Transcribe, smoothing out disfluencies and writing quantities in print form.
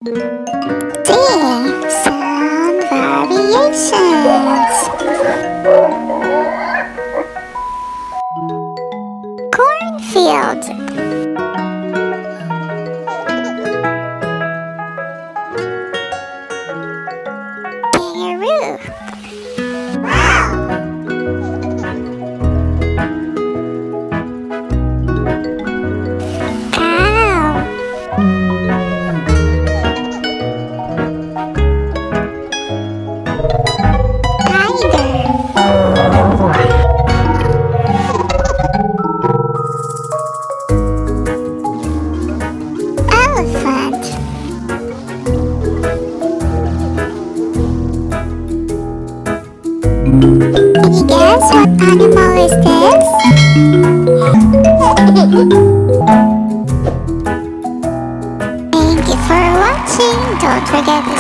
D. Sound variations. Cornfield. Kangaroo. Elephant. Can you guess what animal is this? Thank you for watching. Don't forget to